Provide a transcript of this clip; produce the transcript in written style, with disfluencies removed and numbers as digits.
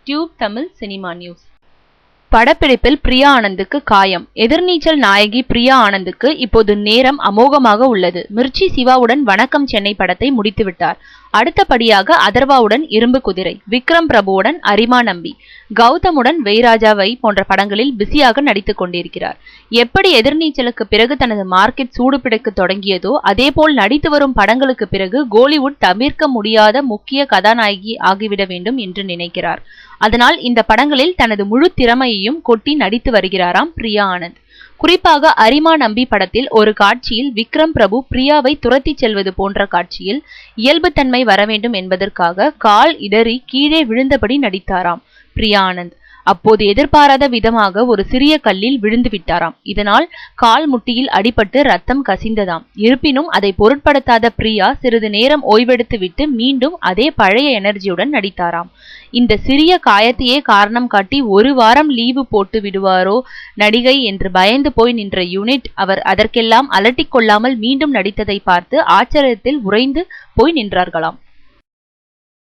Tube Tamil cinema news. படப்பிடிப்பில் பிரியா ஆனந்துக்கு காயம். எதிர்நீச்சல் நாயகி பிரியா ஆனந்துக்கு இப்போது நேரம் அமோகமாக உள்ளது. மிர்ச்சி சிவாவுடன் வணக்கம் சென்னை படத்தை முடித்துவிட்டார். அடுத்தபடியாக அதர்வாவுடன் இரும்பு குதிரை, விக்ரம் பிரபுவுடன் அரிமா நம்பி, கௌதமுடன் வெய்ராஜாவை போன்ற படங்களில் பிஸியாக நடித்துக் கொண்டிருக்கிறார். எப்படி எதிர்நீச்சலுக்கு பிறகு தனது மார்க்கெட் சூடு பிடிக்க தொடங்கியதோ அதேபோல் நடித்து வரும் படங்களுக்கு பிறகு கோலிவுட் தவிர்க்க முடியாத முக்கிய கதாநாயகி ஆகிவிட வேண்டும் என்று நினைக்கிறார். அதனால் இந்த படங்களில் தனது முழு திறமையையும் கொட்டி நடித்து வருகிறாராம் பிரியா ஆனந்த். குறிப்பாக அரிமா நம்பி படத்தில் ஒரு காட்சியில் விக்ரம் பிரபு பிரியாவை துரத்தி செல்வது போன்ற காட்சியில் இயல்புத்தன்மை வர வேண்டும் என்பதற்காக கால் இடறி கீழே விழுந்தபடி நடித்தாராம் பிரியா ஆனந்த். அப்போது எதிர்பாராத விதமாக ஒரு சிறிய கல்லில் விழுந்து விட்டாராம். இதனால் கால் முட்டியில் அடிபட்டு ரத்தம் கசிந்ததாம். இருப்பினும் அதை பொருட்படுத்தாத பிரியா சிறிது நேரம் ஓய்வெடுத்து விட்டு மீண்டும் அதே பழைய எனர்ஜியுடன் நடித்தாராம். இந்த சிறிய காயத்தையே காரணம் காட்டி ஒரு வாரம் லீவு போட்டு விடுவாரோ நடிகை என்று பயந்து போய் நின்ற யூனிட் அவர் அதற்கெல்லாம் அலட்டிக் கொள்ளாமல் மீண்டும் நடித்ததை பார்த்து ஆச்சரியத்தில் உறைந்து போய் நின்றார்களாம்.